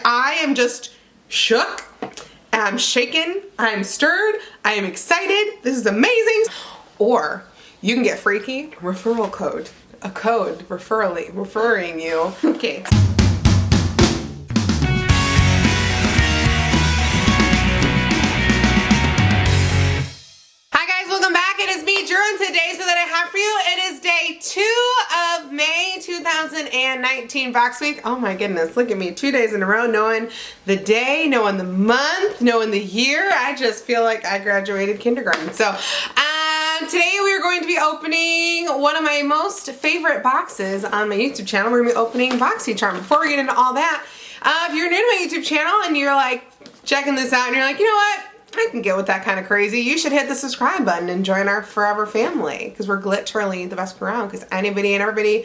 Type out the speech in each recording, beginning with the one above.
I am just shook. I'm shaken. I'm stirred. I am excited. This is amazing. Or you can get freaky. Referral code. A code referring you. Okay. Today's that I have for you, it is day 2 of May 2019 Box Week. Oh my goodness, look at me, 2 days in a row, knowing the day, knowing the month, knowing the year. I just feel like I graduated kindergarten. So today we are going to be opening one of my most favorite boxes on my YouTube channel. We're going to be opening Boxy Charm. Before we get into all that, if you're new to my YouTube channel and you're like checking this out and you're like, you know what? I can get with that kind of crazy. You should hit the subscribe button and join our forever family, because we're literally the best crew around, because anybody and everybody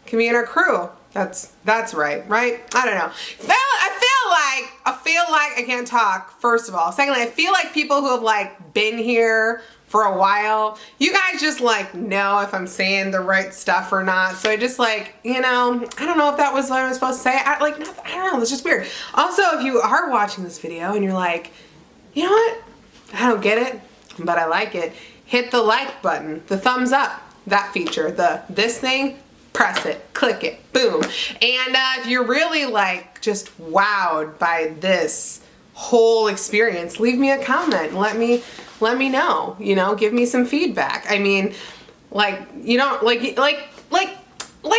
can be in our crew. That's right? I don't know. I feel like I can't talk, first of all. Secondly, I feel like people who have like been here for a while, you guys just like know if I'm saying the right stuff or not. So I just like, you know, I don't know if that was what I was supposed to say. I don't know, it's just weird. Also, if you are watching this video and you're like, you know what? I don't get it, but I like it. Hit the like button, the thumbs up, that feature, this thing, press it, click it, boom. And if you're really like just wowed by this whole experience, leave me a comment. Let me know, you know, give me some feedback. I mean, like, you don't like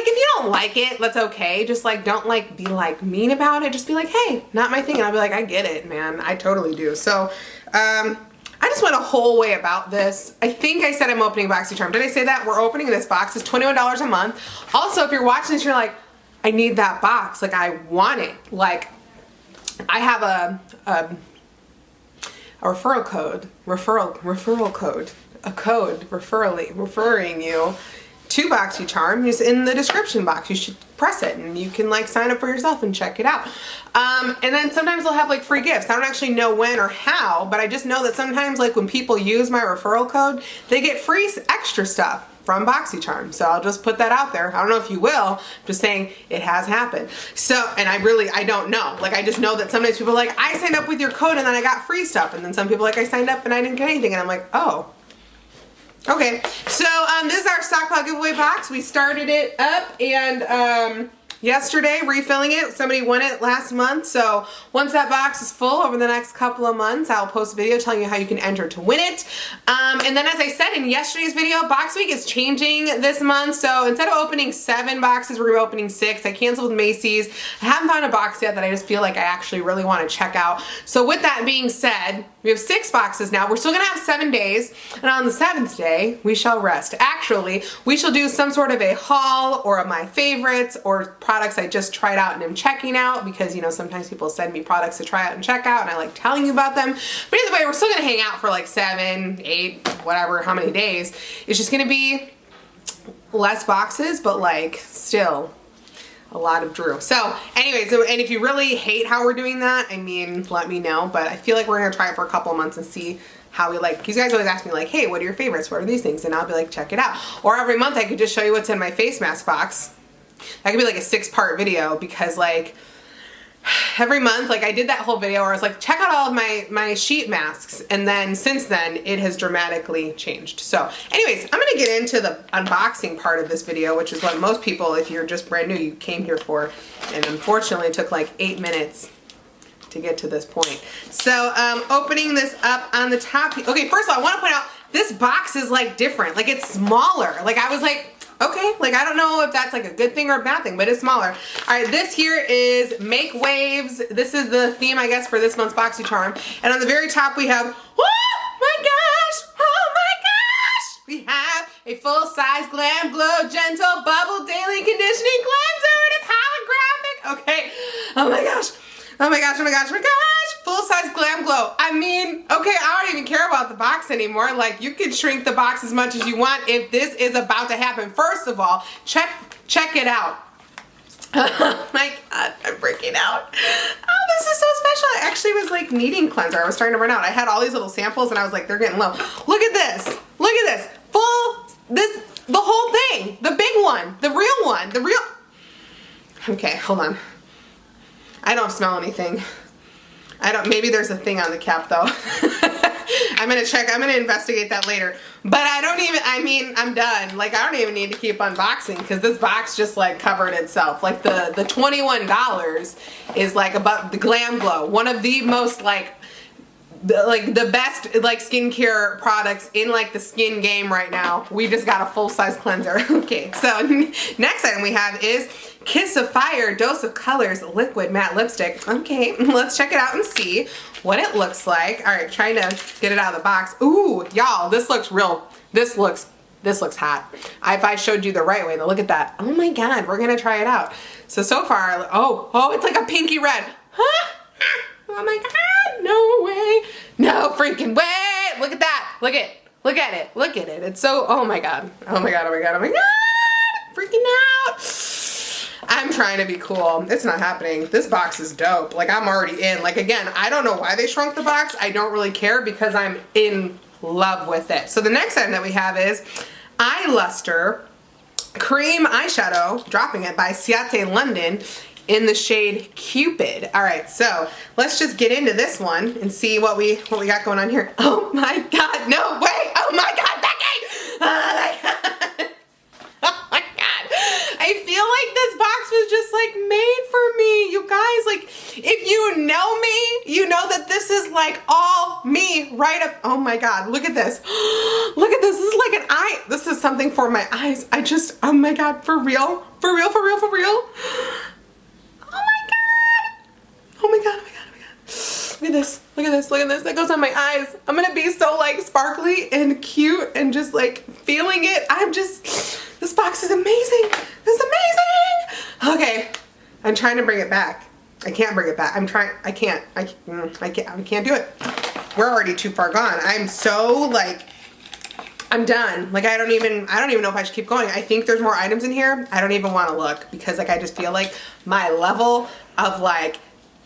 if you don't like it, that's okay. Just like, don't like be like mean about it. Just be like, hey, not my thing. And I'll be like, I get it, man. I totally do. So, I just went a whole way about this. I think I said I'm opening Boxy Charm. Did I say that? We're opening this box. It's $21 a month. Also, if you're watching this, you're like, I need that box. Like, I want it. Like, I have a referral code, a code referring you to Boxy Charm is in the description box. You should press it and you can like sign up for yourself and check it out. And then sometimes they'll have like free gifts. I don't actually know when or how, but I just know that sometimes like when people use my referral code, they get free extra stuff from Boxy Charm. So I'll just put that out there. I don't know if you will, I'm just saying it has happened. So, and I don't know. Like, I just know that sometimes people are like, I signed up with your code and then I got free stuff. And then some people are like, I signed up and I didn't get anything. And I'm like, oh. Okay, so this is our stockpile giveaway box. We started it up and yesterday, refilling it. Somebody won it last month. So once that box is full over the next couple of months, I'll post a video telling you how you can enter to win it. And then as I said in yesterday's video, Box Week is changing this month. So instead of opening 7 boxes, we're opening 6. I canceled Macy's. I haven't found a box yet that I just feel like I actually really want to check out. So with that being said, we have 6 boxes now. We're still gonna have 7 days. And on the 7th day, we shall rest. Actually, we shall do some sort of a haul or a my favorites or products I just tried out and am checking out, because, you know, sometimes people send me products to try out and check out and I like telling you about them. But either way, we're still gonna hang out for like 7, 8, whatever, how many days. It's just gonna be less boxes, but like still a lot of Drew. So anyways, and if you really hate how we're doing that, I mean, let me know. But I feel like we're gonna try it for a couple of months and see how we like. You guys always ask me like, hey, what are your favorites? What are these things? And I'll be like, check it out. Or every month I could just show you what's in my face mask box. That could be like a 6-part video, because like every month, like I did that whole video where I was like, check out all of my sheet masks. And then since then it has dramatically changed. So anyways, I'm gonna get into the unboxing part of this video, which is what most people, if you're just brand new, you came here for. And unfortunately it took like 8 minutes to get to this point. So opening this up on the top. Okay, first of all, I wanna point out this box is like different. Like it's smaller. Like I was like, okay, like I don't know if that's like a good thing or a bad thing, but it's smaller. All right, this here is Make Waves. This is the theme, I guess, for this month's Boxy Charm. And on the very top we have, oh my gosh, we have a full-size Glam Glow Gentle Bubble Daily Conditioning Cleanser, and it's holographic. Okay, oh my gosh. Full-size Glam Glow. I mean, okay, I don't even care about the box anymore. Like, you can shrink the box as much as you want if this is about to happen. First of all, check it out. Oh my God, I'm freaking out. Oh, this is so special. I actually was like needing cleanser. I was starting to run out. I had all these little samples and I was like, they're getting low. Look at this. Look at this. The whole thing. The big one. The real one. Okay, hold on. I don't smell anything. Maybe there's a thing on the cap though. I'm gonna check, I'm gonna investigate that later. But I'm done. Like, I don't even need to keep unboxing because this box just like covered itself. Like the $21 is like about the Glam Glow. One of the most like the best like skincare products in like the skin game right now. We just got a full-size cleanser. Okay, so next item we have is Kiss of Fire Dose of Colors Liquid Matte Lipstick. Okay, let's check it out and see what it looks like. All right, trying to get it out of the box. Ooh, y'all, this looks real. This looks hot. If I showed you the right way, look at that. Oh my God, we're gonna try it out. So far, oh, it's like a pinky red. Huh? Oh my God, no way. No freaking way. Look at that. Look at it. Look at it. It's so, oh my God. Oh my God, oh my God, oh my God. Freaking out. I'm trying to be cool. It's not happening. This box is dope. Like, I'm already in. Like, again, I don't know why they shrunk the box. I don't really care because I'm in love with it. So the next item that we have is Eye Luster Cream Eyeshadow, dropping it by Ciate London in the shade Cupid. All right, so let's just get into this one and see what we got going on here. Oh my God, no way. Oh my God, Becky. Oh my God. Oh my God. I feel like this box was just like made for me. You guys, like, if you know me, you know that this is like all me right up. Oh my God, look at this. Look at this. This is like an eye. This is something for my eyes. Oh my God, for real? For real, for real, for real? Oh my God, oh my God, oh my God. Look at this, look at this, look at this. That goes on my eyes. I'm gonna be so like sparkly and cute and just like feeling it. This box is amazing. This is amazing. Okay, I'm trying to bring it back. I can't bring it back. I can't do it. We're already too far gone. I'm so like, I'm done. Like, I don't even know if I should keep going. I think there's more items in here. I don't even want to look because like I just feel like my level of like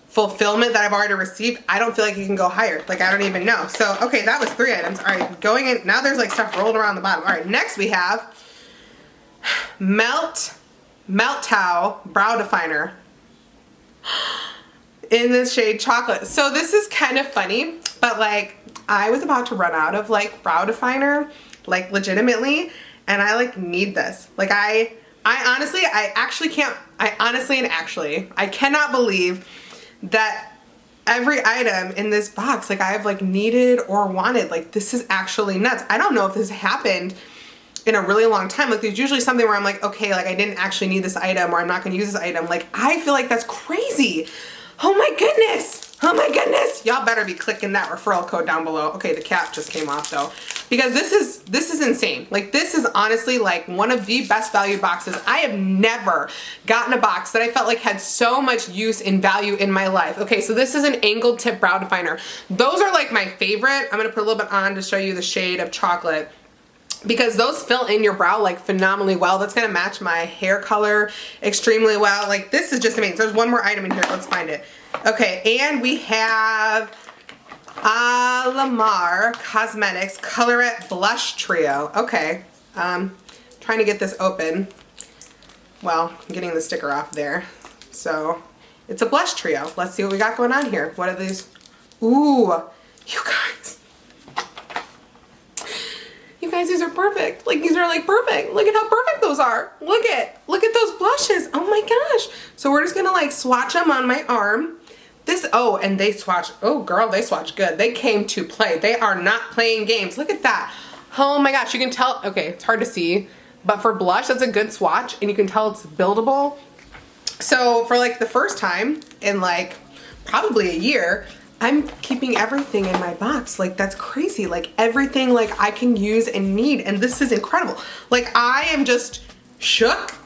fulfillment that I've already received, I don't feel like it can go higher. Like, I don't even know. So, okay, that was 3 items. All right, going in, now there's like stuff rolled around the bottom. All right, next we have Melt Towel Brow Definer in the shade Chocolate. So this is kind of funny, but like, I was about to run out of like brow definer, like legitimately, and I like need this. Like, I honestly cannot believe that every item in this box, like, I've like needed or wanted. Like, this is actually nuts. I don't know if this happened in a really long time. Like, there's usually something where I'm like, okay, like I didn't actually need this item or I'm not gonna use this item. Like, I feel like that's crazy. Oh my goodness. Oh my goodness. Y'all better be clicking that referral code down below. Okay, the cap just came off though. Because this is insane. Like, this is honestly like one of the best value boxes. I have never gotten a box that I felt like had so much use and value in my life. Okay, so this is an angled tip brow definer. Those are like my favorite. I'm gonna put a little bit on to show you the shade of Chocolate, because those fill in your brow like phenomenally well. That's gonna match my hair color extremely well. Like, this is just amazing. There's one more item in here. Let's find it. Okay, and we have Alamar Cosmetics Colorette Blush Trio. Okay, trying to get this open. Well, I'm getting the sticker off there. So it's a blush trio. Let's see what we got going on here. What are these? Ooh, you guys. You guys, these are perfect. Like, these are like perfect. Look at how perfect those are. Look at those blushes. Oh my gosh. So we're just gonna like swatch them on my arm. Oh, and they swatch. Oh girl, they swatch good. They came to play. They are not playing games. Look at that. Oh my gosh, you can tell. Okay, it's hard to see, but for blush, that's a good swatch, and you can tell it's buildable. So for like the first time in like probably a year, I'm keeping everything in my box. Like, that's crazy. Like, everything like I can use and need, and this is incredible. Like, I am just shook.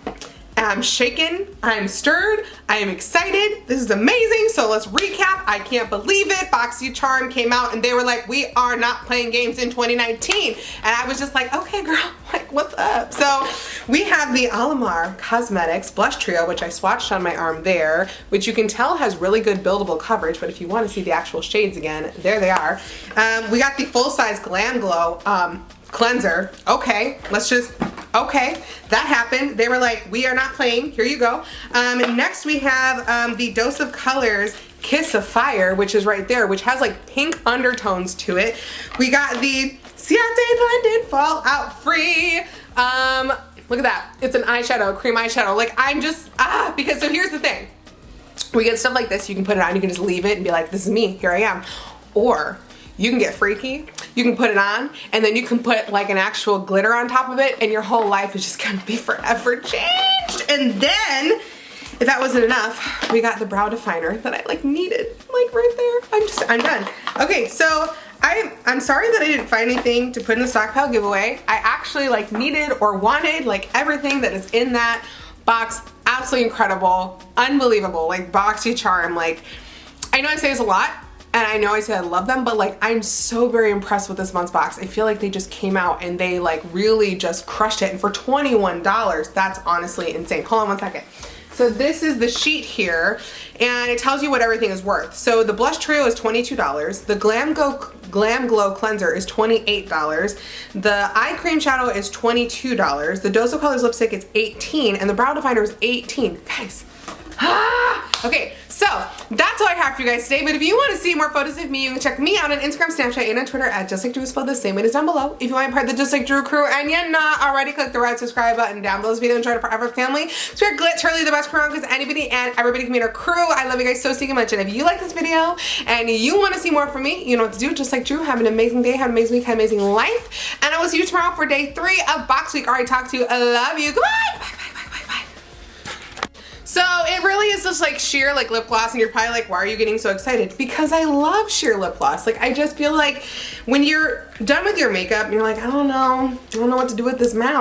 I'm shaken, I'm stirred, I am excited. This is amazing. So let's recap. I can't believe it. BoxyCharm came out and they were like, we are not playing games in 2019. And I was just like, okay girl, like, what's up? So we have the Alamar Cosmetics Blush Trio, which I swatched on my arm there, which you can tell has really good buildable coverage, but if you want to see the actual shades again, there they are. We got the full-size Glam Glow cleanser. Okay, let's just okay, that happened. They were like, we are not playing, here you go. Next we have the Dose of Colors Kiss of Fire, which is right there, which has like pink undertones to it. We got the Ciate Blended Fallout Free. Look at that, it's an eyeshadow, cream eyeshadow. Like I'm just, because so here's the thing. We get stuff like this, you can put it on, you can just leave it and be like, this is me, here I am. Or you can get freaky, you can put it on, and then you can put like an actual glitter on top of it, and your whole life is just gonna be forever changed. And then, if that wasn't enough, we got the brow definer that I like needed, like right there. I'm done. Okay, so I'm sorry that I didn't find anything to put in the stockpile giveaway. I actually like needed or wanted like everything that is in that box. Absolutely incredible, unbelievable, like Boxy charm. Like, I know I say this a lot, and I know I say I love them, but like I'm so very impressed with this month's box. I feel like they just came out and they like really just crushed it. And for $21, that's honestly insane. Hold on one second. So this is the sheet here, and it tells you what everything is worth. So the blush trio is $22. The Glam Glow cleanser is $28. The eye cream shadow is $22. The Dose of Colors lipstick is $18, and the brow definer is $18. Guys. Okay, so that's all I have for you guys today. But if you want to see more photos of me, you can check me out on Instagram, Snapchat, and on Twitter at Justlikedrew, spelled the same way as down below. If you want to be part of the Just Like Drew crew and you're not already, click the red subscribe button down below this video and join our forever family. So we're literally the best crew around because anybody and everybody can be in our crew. I love you guys so stinking much. And if you like this video and you want to see more from me, you know what to do. Just like Drew, have an amazing day, have an amazing week, have an amazing life. And I will see you tomorrow for day 3 of Box Week. Already talked to you. I love you. Goodbye. Bye, bye. So it really is just like sheer like lip gloss, and you're probably like, why are you getting so excited? Because I love sheer lip gloss. Like I just feel like when you're done with your makeup, you're like, I don't know what to do with this mouth.